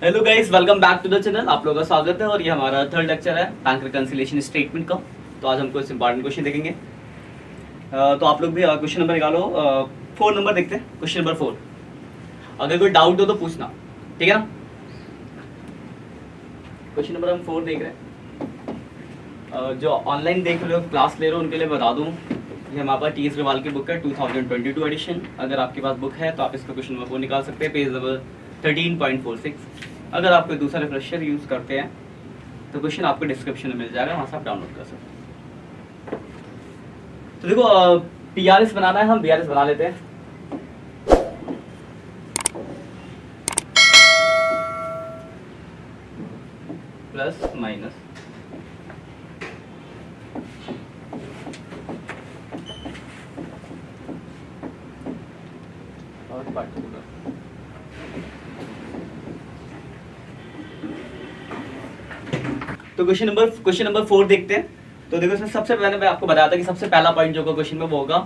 Hello guys, welcome back to the channel. आप लोगों का स्वागत है और ये हमारा थर्ड लेक्चर है बैंक रिकंसिलिएशन स्टेटमेंट का। तो आज हम कुछ इंपॉर्टेंट क्वेश्चन देखेंगे। तो आप लोग भी क्वेश्चन नंबर निकालो। 4 नंबर देखते हैं। क्वेश्चन नंबर 4, अगर कोई डाउट हो तो पूछना, ठीक है ना। क्वेश्चन नंबर हम 4 देख रहे हैं। जो ऑनलाइन देख रहे हो, क्लास ले रहे हो, उनके लिए बता दूँ, ये हमारे पास टी एस ग्रेवाल की बुक है 2022 एडिशन। अगर आपके पास बुक है तो आप इसका क्वेश्चन नंबर 4 निकाल सकते हैं, पेज नंबर 13.46। अगर आप कोई दूसरा रिफ्रेशर यूज़ करते हैं तो क्वेश्चन आपको डिस्क्रिप्शन में मिल जाएगा, वहाँ से आप डाउनलोड कर सकते हैं। तो देखो, पीआरएस बनाना है, हम बीआरएस बना लेते हैं। प्लस माइनस और पार्टिकुलर। तो क्वेश्चन नंबर 4 देखते हैं। तो देखो, इसमें सबसे पहले मैं आपको बताया था कि सबसे पहला पॉइंट जो होगा क्वेश्चन में वो होगा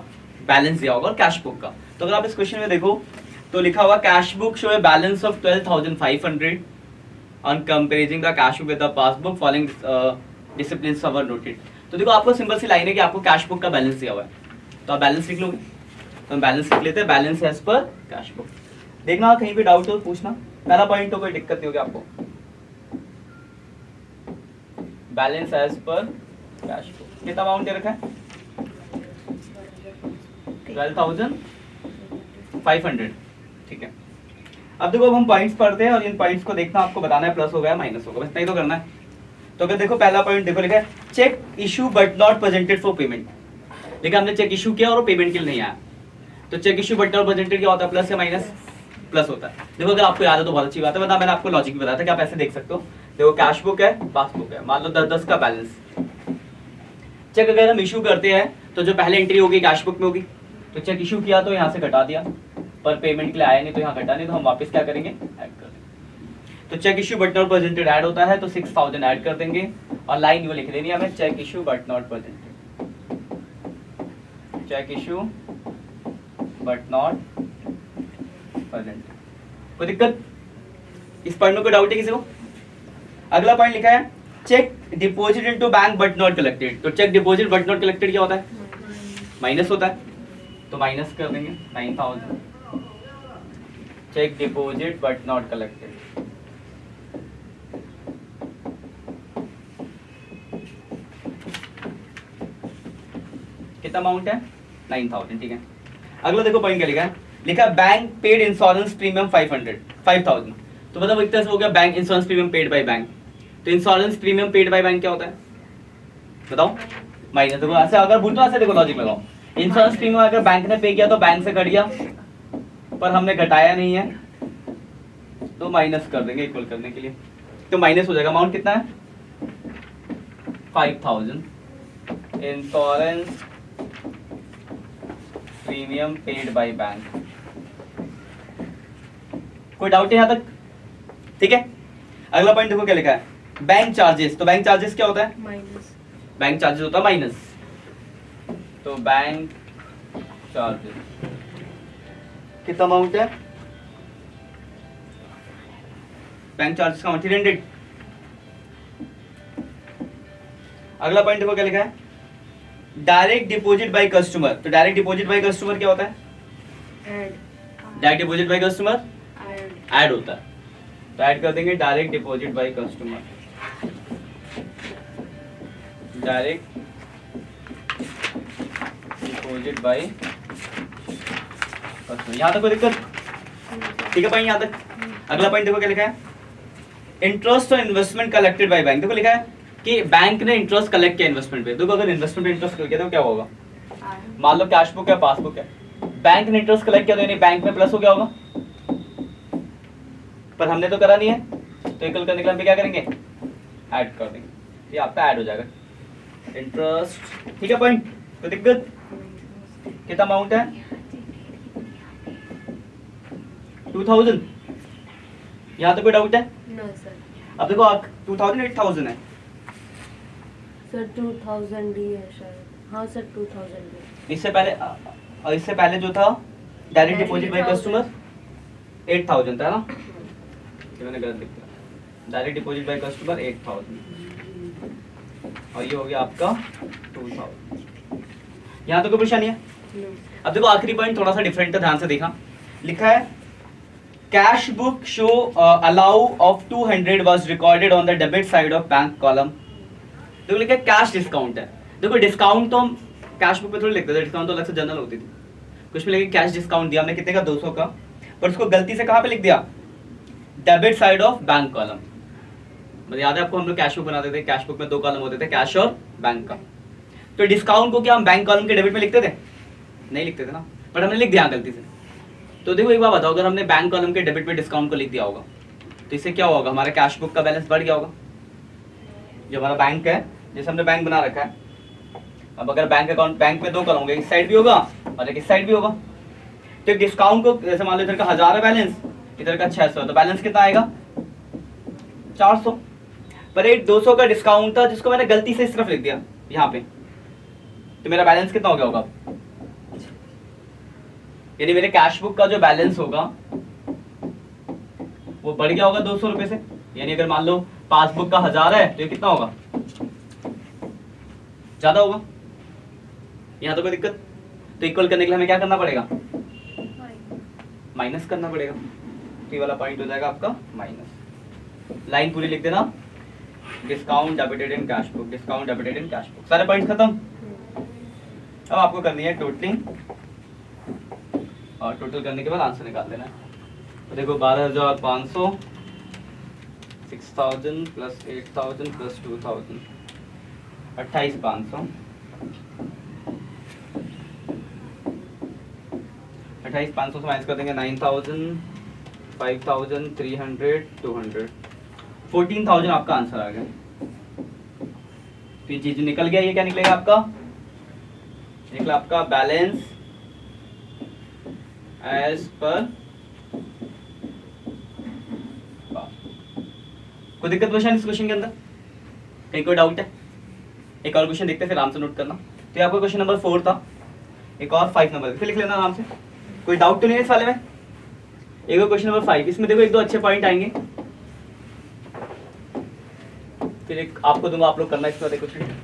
बैलेंस दिया होगा और कैश बुक का। तो अगर आप इस क्वेश्चन में देखो तो लिखा हुआ cash book show a balance of 12,500 on comparing the cash book with the passbook following disciplines are noted. तो देखो, आपको सिंपल सी लाइन है कि आपको कैश बुक का बैलेंस दिया हुआ है, तो आप बैलेंस लिख लोगे। तो हम बैलेंस लिख लेते हैं, balance as per cash book. देखना कहीं भी डाउट हो पूछना। पहला पॉइंट तो कोई दिक्कत नहीं होगी आपको। Balance as per cash book कितना अमाउंट दे रखा है? 12,500, ठीक है। अब देखो, अब हम पॉइंट्स पढ़ते हैं और इन पॉइंट्स को देखना, आपको बताना है प्लस होगा या माइनस होगा, बस नहीं तो करना है। तो अगर देखो, पहला पॉइंट देखो, लिखा है cheque issue but not presented for payment. देखा, हमने चेक इशू किया और पेमेंट के लिए नहीं आया। तो cheque issue but not presented क्या होता है? प्लस या माइनस? प्लस होता है। देखो, अगर आपको याद है तो बहुत अच्छी बात है, वरना मैंने आपको लॉजिक भी बताया था कि आप ऐसे देख सकते हो। देखो, कैश बुक है, पासबुक है, मान लो 10-10 का बैलेंस। चेक अगर हम इशू करते हैं तो जो पहले एंट्री होगी कैश बुक में होगी। तो चेक इशू किया तो यहाँ से घटा दिया, पर पेमेंट के लिए आया नहीं तो यहाँ घटा नहीं, तो हम वापस क्या करेंगे? ऐड कर देंगे। तो cheque issue but not presented add होता है, तो 6,000 ऐड कर देंगे और लाइन वो लिख देनी है हमें, cheque issue but not presented. Cheque issue but not presented. कोई दिक्कत? इस पॉइंट में कोई डाउट है किसी को? अगला पॉइंट लिखा है cheque deposit into bank but not collected. तो cheque deposit but not collected क्या होता है? माइनस होता है, तो माइनस कर देंगे 9,000। Cheque deposit but not collected. कितना अमाउंट है? 9,000, ठीक है। अगला देखो पॉइंट क्या लिखा है, लिखा बैंक पेड इंश्योरेंस प्रीमियम 5,000। तो मतलब एक तरह से हो गया bank insurance premium paid by bank. तो insurance premium paid by bank क्या होता है बताओ? माइनस। देखो, ऐसे अगर भूल तो ऐसे देखो, लॉजिक लगाओ। इंश्योरेंस प्रीमियम अगर बैंक ने पे किया तो बैंक से कट गया, पर हमने घटाया नहीं है तो माइनस कर देंगे इक्वल करने के लिए। तो माइनस हो जाएगा। अमाउंट कितना है? 5,000 insurance premium paid by bank. कोई डाउट है यहाँ तक? ठीक है। अगला पॉइंट देखो क्या लिखा है, बैंक चार्जेस। तो बैंक चार्जेस क्या होता है? माइनस। बैंक चार्जेस होता है माइनस। तो बैंक चार्जेस कितना अमाउंट है? बैंक चार्जेस का 300। अगला पॉइंट देखो क्या लिखा है, डायरेक्ट डिपॉजिट बाय कस्टमर। तो डायरेक्ट डिपॉजिट बाय कस्टमर क्या होता है? Direct deposit by customer add होता है, तो ऐड कर देंगे direct deposit by customer. Direct deposit by customer. यहाँ तक कोई दिक्कत? ठीक है भाई, यहाँ तक। अगला पॉइंट देखो क्या लिखा है, इंटरेस्ट और इन्वेस्टमेंट कलेक्टेड बाय बैंक। देखो लिखा है कि बैंक ने इंटरेस्ट कलेक्ट किया इन्वेस्टमेंट पे। देखो, अगर इन्वेस्टमेंट पे इंटरेस्ट किया तो क्या होगा? मान लो कैश बुक है, पासबुक है, बैंक ने इंटरेस्ट कलेक्ट किया तो यानी बैंक में प्लस हो गया होगा, पर हमने तो करा नहीं है, तो इक्वल करने के लिए हम क्या करेंगे? ऐड कर देंगे। ये आपका ऐड हो जाएगा इंटरेस्ट, ठीक है पॉइंट? कोई दिक्कत? कितना अमाउंट है? 2,000। यहाँ तो कोई डाउट है? No sir. अब देखो, 2,000 8,000 है सर। 2,000 डी है शायद। हाँ सर, 2,000 डी। इससे पहले जो था डायरेक्ट डिपॉजिट बाय कस्टमर 8,000 था ना। ये मैंने गलत लिख दिया, डायरेक्ट डिपॉजिट बाय कस्टमर 8000 और ये हो गया आपका 2000। यहाँ तो कोई परेशानी है? No. अब देखो आखिरी पॉइंट थोड़ा सा डिफरेंट है, ध्यान से देखा। लिखा है cash book show allow of 200 was recorded on the debit side of bank column. देखो लिखा है कैश डिस्काउंट है। देखो डिस्काउंट तो हम कैश बुक पे थोड़ी लिखते थे, डिस्काउंट तो अलग से जनरल होती थी। कुछ में लेके कैश डिस्काउंट दिया हमने, कितने का? 200 का, पर उसको गलती से कहाँ पे लिख दिया? Debit side of bank column. मतलब याद है आपको, हम लोग कैश बुक बनाते थे, कैश बुक में 2 कॉलम होते थे, कैश और बैंक का। तो डिस्काउंट को क्या हम बैंक कॉलम के डेबिट में लिखते थे? नहीं लिखते थे ना, बट हमने लिख दिया गलती से। तो देखो एक बात बताओ, अगर हमने बैंक कॉलम के डेबिट में डिस्काउंट को लिख दिया होगा तो इससे क्या होगा? हमारा कैश बुक का बैलेंस बढ़ गया होगा। जो हमारा बैंक है, जैसे हमने बैंक बना रखा है, अब अगर बैंक अकाउंट, बैंक में 2 कॉलम होंगे, इस साइड भी होगा और एक इस साइड भी होगा। तो डिस्काउंट को जैसे मान लो इधर का 1000 है बैलेंस, इधर का 600 है, तो बैलेंस कितना आएगा? 400। पर एक 200 का डिस्काउंट था जिसको मैंने गलती से इस तरफ लिख दिया यहाँ पे, तो मेरा बैलेंस कितना हो गया होगा? यानी मेरे कैश बुक का जो बैलेंस होगा वो बढ़ गया होगा 200 रुपए से। यानी अगर मान लो पासबुक का 1000 है तो ये कितना होगा? ज्यादा होगा। यहाँ तो कोई दिक्कत? तो इक्वल करने के लिए हमें क्या करना पड़ेगा? माइनस करना पड़ेगा। तो ये वाला पॉइंट हो जाएगा आपका माइनस। लाइन पूरी लिख देना, discount debited in cash book, discount debited in cash book. सारे पॉइंट खत्म। अब आपको करनी है टोटलिंग, और टोटल करने के बाद आंसर निकाल देना है। तो देखो 12,500, 6,000 प्लस 8,000 प्लस 2,000, 28,500, 28,500 से माइनस कर देंगे 9,000, 5,000, 300, 200, 14,000 आपका आंसर आ गया। तो ये चीज निकल गया। ये क्या निकलेगा आपका? निकला आपका बैलेंस एज पर। कोई दिक्कत क्वेश्चन इस क्वेश्चन के अंदर? कहीं कोई डाउट है? एक और क्वेश्चन देखते हैं, फिर आराम से नोट करना। तो ये आपका क्वेश्चन नंबर 4 था। एक और 5 नंबर फिर लिख लेना आराम से। कोई डाउट तो नहीं है इस वाले में? एक और क्वेश्चन नंबर 5, इसमें देखो 1-2 अच्छे पॉइंट आएंगे, फिर एक आपको दूंगा, आप लोग करना इसमें देखो क्वेश्चन।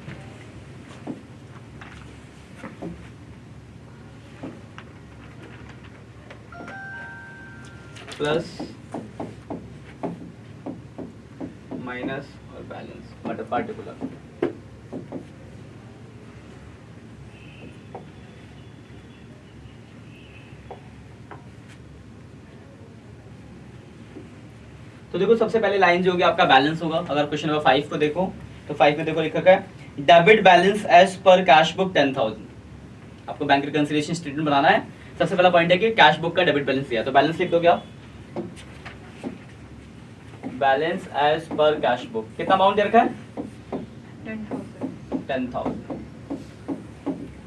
प्लस माइनस और बैलेंस मतलब पार्टिकुलर। तो देखो सबसे पहले लाइन जो होगी आपका बैलेंस होगा। अगर क्वेश्चन नंबर 5 को देखो तो 5 में देखो लिखा है debit balance as per cash book 10,000। आपको बैंक रिकंसिलिएशन स्टेटमेंट बनाना है। सबसे पहला पॉइंट है कि कैश बुक का डेबिट बैलेंस दिया, तो बैलेंस लिख दोगे आप, balance as per cash book. कितना अमाउंट दे रखा है? 10,000।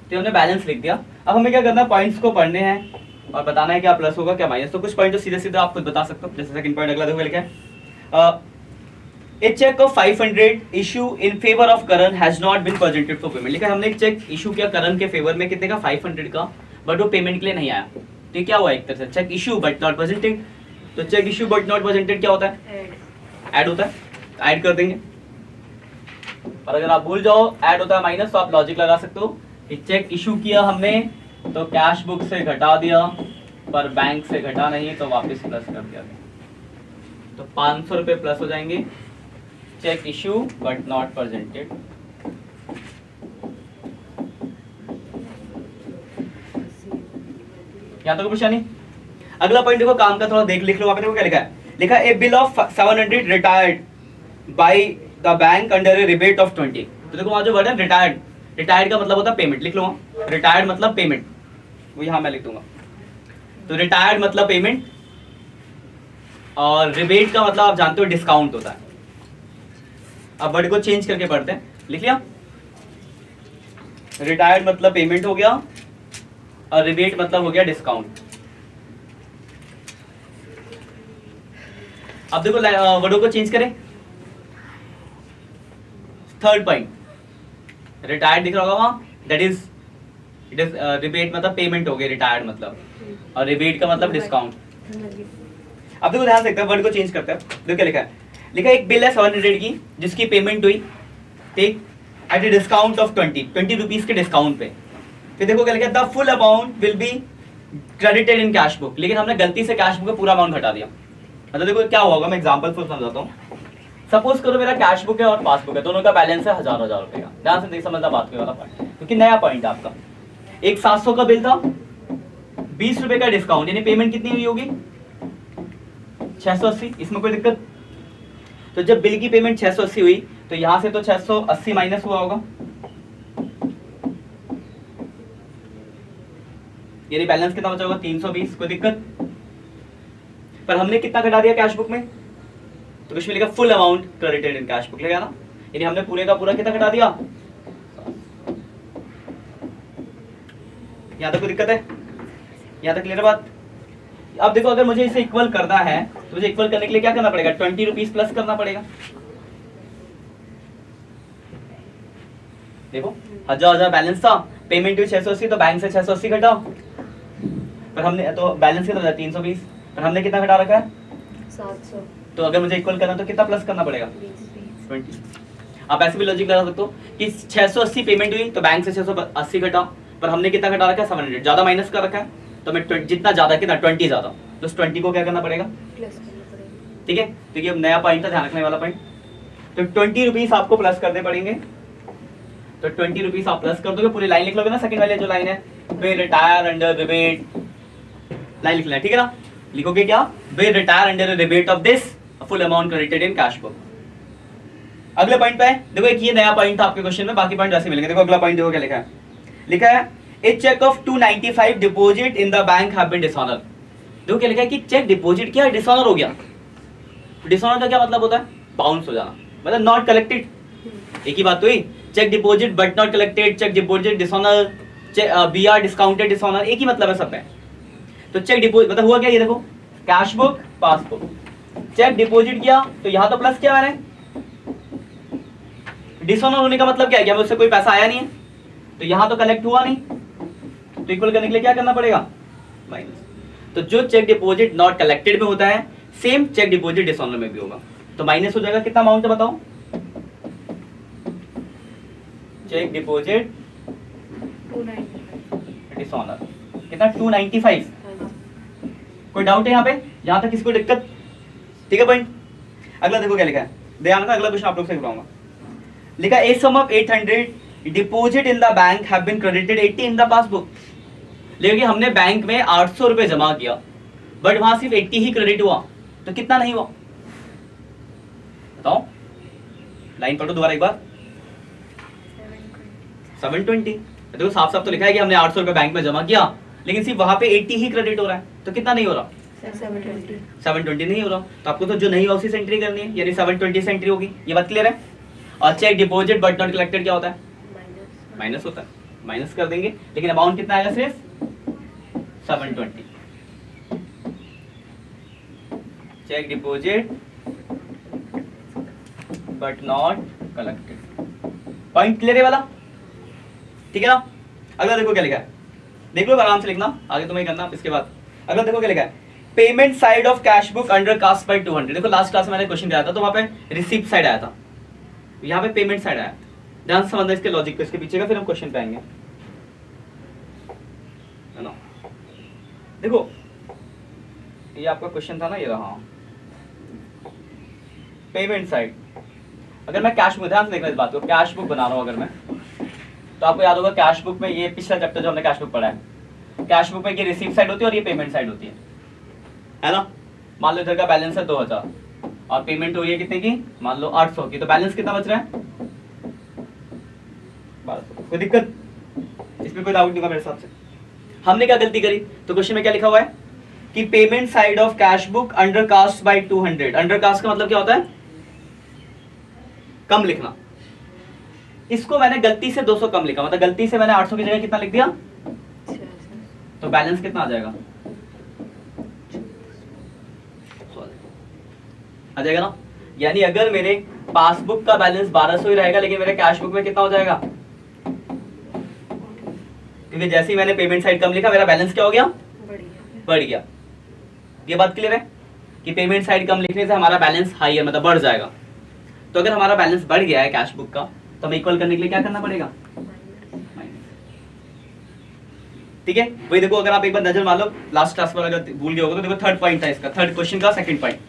तो हमने बैलेंस लिख दिया। अब हमें क्या करना है? पॉइंट्स को पढ़ने हैं और बताना है क्या प्लस होगा क्या माइनस। तो कुछ पॉइंट तो सीधे सीधे आप खुद बता सकते हो। जैसे सेकंड पॉइंट अगला देखो लिखा है a cheque of 500 issue in favour of Karan has not been presented for payment. लिखा है हमने एक चेक इशू किया करण के फेवर में, कितने का? 500 का, बट वो पेमेंट के लिए नहीं आया। तो क्या हुआ? एक तरह से cheque issue but not presented. तो cheque issue but not presented क्या होता है? ऐड होता है, ऐड कर देंगे। और अगर आप भूल जाओ ऐड होता है माइनस, तो आप लॉजिक लगा सकते हो कि चेक इशू किया हमने तो कैश बुक से घटा दिया, पर बैंक से घटा नहीं, तो वापस प्लस कर दिया। तो 500 रुपए प्लस हो जाएंगे, cheque issue but not presented. यहाँ तक परेशानी? अगला पॉइंट देखो, काम का थोड़ा देख लिख लो। वहां पे देखो क्या लिखा है? लिखा a bill of 700 retired by the bank under a rebate of 20। तो देखो वहां जो वर्ड है रिटायर्ड, रिटायर्ड का मतलब होता है पेमेंट। लिख लो वहां, रिटायर्ड मतलब पेमेंट, वो यहां मैं लिख दूंगा। तो रिटायर्ड मतलब पेमेंट, और रिबेट का मतलब आप जानते हो डिस्काउंट होता है। अब वर्ड को चेंज करके पढ़ते हैं। लिख लिया? रिटायर्ड मतलब पेमेंट हो गया और रिबेट मतलब हो गया डिस्काउंट। अब देखो वर्डों को चेंज करें। थर्ड पॉइंट, रिटायर्ड दिख रहा होगा वहां, that is it is rebate मतलब पेमेंट हो गया रिटायर्ड मतलब, और रिबेट का मतलब डिस्काउंट। अब देखो ध्यान से देखते हैं, वर्ड को चेंज करते हैं। देखो क्या लिखा है, लिखा है एक बिल है 700 की जिसकी पेमेंट हुई, ठीक, at a discount of 20 rupees के डिस्काउंट पे। फिर देखो क्या लिखा है, the full amount will be credited in cash book, लेकिन हमने गलती से कैश बुक का पूरा अमाउंट हटा दिया। मतलब देखो क्या होगा, मैं एग्जांपल फुल समझाता हूँ। सपोज करो मेरा कैश बुक है और पासबुक है, दोनों का बैलेंस है 1000 रुपए का। ध्यान से देख समझना बात के वाला पॉइंट, क्योंकि नया पॉइंट है आपका। एक 700 का बिल था, 20 रुपए का डिस्काउंट, यानी पेमेंट कितनी हुई होगी 680। इसमें कोई दिक्कत? तो जब बिल की पेमेंट 680 हुई तो यहां से तो 680 माइनस हुआ होगा, यानी बैलेंस कितना बचा होगा 320। कोई दिक्कत? पर हमने कितना घटा दिया कैश बुक में, तो कुछ मिलेगा full amount credited in cash book, लेगा ना, यानी हमने पूरे का पूरा कितना घटा दिया। यहां तक कोई दिक्कत है? यहां तक क्लियर है बात? अब देखो अगर मुझे इसे इक्वल करना है तो मुझे इक्वल करने के लिए क्या करना पड़ेगा, 20 रुपीज प्लस करना पड़ेगा। देखो 1000 बैलेंस था, पेमेंट हुई 680, तो बैंक से 680 घटा, पर हमने तो बैलेंस कितना था 320, पर हमने कितना घटा रखा है 700। तो अगर मुझे इक्वल करना तो कितना प्लस करना पड़ेगा 20। आप ऐसे भी लॉजिक लगा सकते हो कि 680 पेमेंट हुई तो बैंक से 680 घटा, पर हमने कितना घटा रखा है 700, ज्यादा माइनस कर रखा है, तो मैं जितना ज्यादा कितना 20 ज्यादा, तो उस 20 को क्या करना पड़ेगा प्लस करना पड़ेगा। ठीक है। तो ये नया पॉइंट था, ध्यान रखने वाला पॉइंट। तो 20 रुपीज आपको प्लस करने पड़ेंगे, तो 20 रुपीज आप प्लस कर दोगे, पूरी लाइन लिख लोगे ना, सेकंड वाली जो लाइन है, वे रिटायर अंडर रिबेट, लाइन लिखना है, ठीक है ना। लिखोगे क्या, वे retire under rebate of this full amount credited in cash book. अगले पॉइंट पे है, देखो एक ये नया पॉइंट था आपके क्वेश्चन में, बाकी पॉइंट वैसे मिलेंगे। देखो अगला पॉइंट देखो क्या लिखा है, लिखा है a cheque of 295 deposit in the bank have been dishonour. देखो क्या लिखा है कि चेक डिपॉजिट किया, डिसऑनर हो गया। डिसऑनर का क्या मतलब होता है, बाउंस हो जाना, मतलब नॉट कलेक्टेड। एक ही बात हुई, cheque deposit but not collected, cheque deposit dishonour, BR discounted dishonour, एक ही मतलब है सब में। तो चेक डिपॉजिट मतलब हुआ क्या, ये देखो cash book passbook, cheque deposit किया तो यहां तो प्लस किया मैंने, डिसऑनर होने का मतलब क्या है कि मुझसे कोई पैसा आया नहीं है, तो यहां तो कलेक्ट हुआ नहीं, तो इक्वल करने के लिए क्या करना पड़ेगा माइनस। तो जो चेक डिपॉजिट नॉट कलेक्टेड में होता है, सेम चेक डिपॉजिट डिसऑनर में भी होगा, तो माइनस हो जाएगा। कितना अमाउंट है बताओ, चेक डिपॉजिट 295 डिसऑनर कितना 295। कोई डाउट है यहाँ पे, यहाँ तक किसी को दिक्कत? ठीक है पॉइंट। अगला देखो क्या लिखा है, ध्यान रखना, अगला क्वेश्चन आप लोग से कराऊंगा। लिखा a sum of 800 deposit in the bank have been credited 80 in the passbook. लेकिन हमने बैंक में 800 रुपए जमा किया, बट वहां सिर्फ 80 ही क्रेडिट हुआ, तो कितना नहीं हुआ बताओ, लाइन पढ़ो दोबारा एक बार। 720। देखो साफ साफ तो लिखा है कि हमने 800 रुपए बैंक में जमा किया, लेकिन सिर्फ वहां पे 80 ही क्रेडिट हो रहा है, तो कितना नहीं हो रहा 720 नहीं हो रहा। तो आपको तो जो नहीं हुआ उसी से एंट्री करनी है, यानी 720 से एंट्री होगी, ये बात क्लियर है। और cheque deposit but not collected क्या होता है, माइनस होता है, माइनस कर देंगे, लेकिन अमाउंट कितना आएगा सिर्फ 720। Cheque deposit but not collected, point clear है वाला, ठीक है ना। अगला देखो क्या लिखा है, देख लो आराम से लिखना, आगे तुम्हें करना। इसके बाद अगला देखो क्या लिखा है, payment side of cash book under cast by 200। देखो लास्ट क्लास में मैंने क्वेश्चन दिया था, तो वहां पे रिसीप्ट साइड आया था, यहाँ पे पेमेंट साइड आया। ध्यान से समझना इसके लॉजिक को, इसके पीछे का, फिर हम क्वेश्चन पे आएंगे, है ना। देखो ये आपका क्वेश्चन था ना, ये रहा पेमेंट साइड। अगर मैं कैश बुक, ध्यान से देखना इस बात को, कैश बुक बना रहा हूं अगर मैं, तो आपको याद होगा कैश बुक में ये पिछला चैप्टर जो हमने कैश बुक पढ़ा है, कैश बुक में ये रिसीव साइड होती है और ये पेमेंट साइड होती है ना। मान लो इधर का बैलेंस है 2000 और पेमेंट हो रही है कितने की, मान लो 800 की, तो बैलेंस कितना बच रहा है 1200। कोई दिक्कत इसमें, कोई डाउट नहीं होगा मेरे हिसाब से। हमने क्या गलती करी, तो क्वेश्चन में क्या लिखा हुआ है कि payment side of cash book under cast by 200। Undercast का मतलब क्या होता है, कम लिखना। इसको मैंने गलती से 200 कम लिखा, मतलब गलती से मैंने 800 की जगह कितना लिख दिया, तो बैलेंस कितना आ जाएगा, आ जाएगा ना। यानी अगर मेरे पासबुक का बैलेंस 1200 ही रहेगा, लेकिन मेरे कैश बुक में कितना हो जाएगा, क्योंकि जैसे ही मैंने पेमेंट साइड कम लिखा, मेरा बैलेंस क्या हो गया, बढ़ गया। ये बात क्लियर है कि पेमेंट साइड कम लिखने से हमारा बैलेंस हाई है, मतलब बढ़ जाएगा। तो अगर हमारा बैलेंस बढ़ गया है कैश बुक का, तो हमें इक्वल करने के लिए क्या करना पड़ेगा, ठीक है। वही देखो, अगर आप एक बार नजर मार लो लास्ट क्लास में, अगर भूल गए होगे तो देखो थर्ड पॉइंट था इसका, थर्ड क्वेश्चन का सेकंड पॉइंट,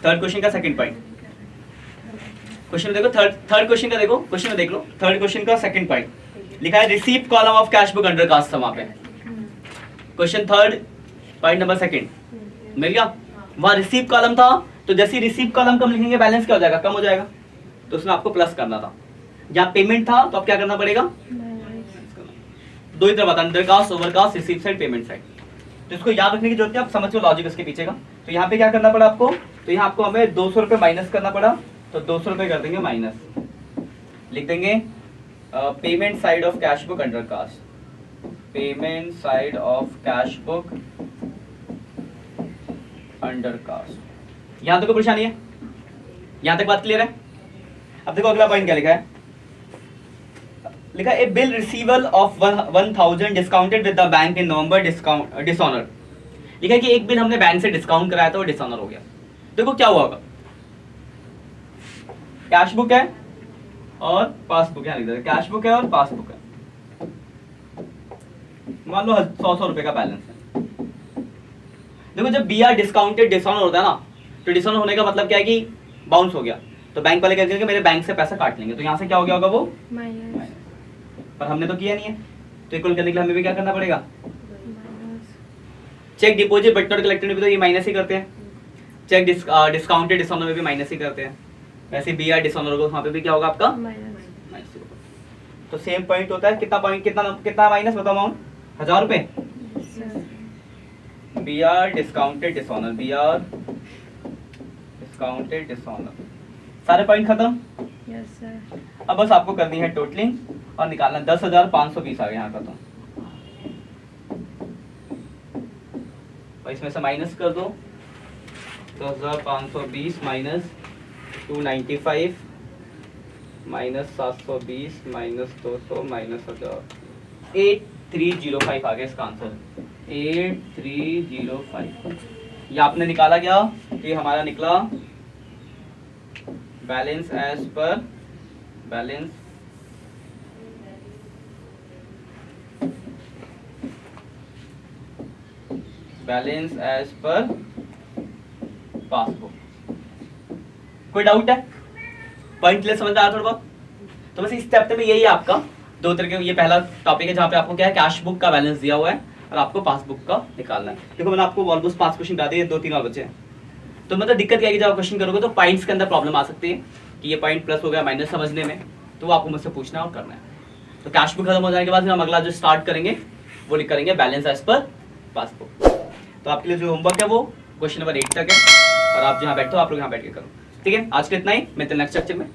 थर्ड क्वेश्चन का सेकंड पॉइंट, क्वेश्चन देखो थर्ड क्वेश्चन का, देखो क्वेश्चन में देख लो, थर्ड क्वेश्चन का सेकंड पॉइंट लिखा है receive column of cash book under cost था वहां पे, question third point number second मिल गया। वहां रिसीव कॉलम था, तो जैसे रिसीव कॉलम कम लिखेंगे बैलेंस क्या हो जाएगा, कम हो जाएगा, तो उसमें आपको प्लस करना था। जहाँ पेमेंट था तो अब क्या करना पड़ेगा, दो ही तरफ आता है, undercast, overcast, receive side, payment side. तो इसको याद रखने की जरूरत है, आप समझ लो लॉजिक इसके पीछे का। तो यहाँ पे क्या करना पड़ा आपको, तो यहाँ आपको हमें 200 रुपये माइनस करना पड़ा, तो 200 रुपये कर देंगे माइनस, लिख देंगे payment side of cash book under cast, payment side of cash book under cast. यहां तक कोई परेशानी है, यहां तक बात क्लियर है। अब देखो अगला पॉइंट क्या लिखा है, लिखा a bill receivable of 1000 discounted with the bank in November dishonour. लिखा है कि एक बिल हमने बैंक से डिस्काउंट कराया था और डिसऑनर हो गया। देखो क्या हुआ होगा, कैश बुक है और पासबुक, यहां लिख देते कैश बुक है और पासबुक है, मान लो 100 रुपए का बैलेंस है। देखो जब बीआर डिस्काउंटेड डिसऑनर होता है ना, तो डिसऑनर होने का मतलब क्या है कि बाउंस हो गया, तो बैंक वाले क्या करेंगे, मेरे बैंक से पैसा काट लेंगे, तो यहाँ से क्या हो गया होगा वो माइनस, पर हमने तो किया नहीं है, तो इक्वल करने के लिए हमें भी क्या करना पड़ेगा, cheque deposit but not collected में भी तो ये माइनस ही करते हैं, चेक डिस्काउंटेड डिसऑनर में भी माइनस ही करते हैं, वैसे बीआर डिसऑनर को वहाँ पे भी क्या होगा आपका माइनस। तो सेम पॉइंट होता है, कितना पॉइंट, कितना माइनस बताओ अमाउंट, 1000 रुपए, BR discounted dishonour, BR discounted dishonour, सारे पॉइंट खत्म। Yes sir. अब बस आपको करनी है टोटलिंग और निकालना 10,520 आ गया यहाँ का, तो इसमें से माइनस कर दो, 10,520 माइनस 295 माइनस 720 माइनस 200 माइनस 1000, 8305 आ गया इसका आंसर, 8305। ये आपने निकाला क्या, ये हमारा निकला balance as per balance balance as per passbook. कोई डाउट है, पॉइंट ले समझ आया थोड़ा बहुत। तो बस इस चैप्टर में यही है आपका दो तरह के, ये पहला टॉपिक है जहाँ पे आपको क्या है, कैश बुक का बैलेंस दिया हुआ है और आपको पासबुक का निकालना है। देखो मैंने आपको ऑलमोस्ट 5 क्वेश्चन बता दिए, 2-3 और बचे हैं। तो मतलब दिक्कत क्या है कि जब आप क्वेश्चन करोगे तो पॉइंट्स के अंदर प्रॉब्लम आ सकती है कि ये पॉइंट प्लस हो गया माइनस समझने में, तो वो आपको मुझसे पूछना है और करना है। तो कैश बुक खत्म हो जाने के बाद फिर हम अगला जो स्टार्ट करेंगे वो लिख करेंगे बैलेंस एज पर पासबुक। तो आपके लिए जो होमवर्क है वो क्वेश्चन नंबर 8 तक है, और आप जहाँ बैठो आप लोग यहाँ बैठ के करो, ठीक है। आज के इतना ही, मिलते हैं नेक्स्ट लेक्चर में।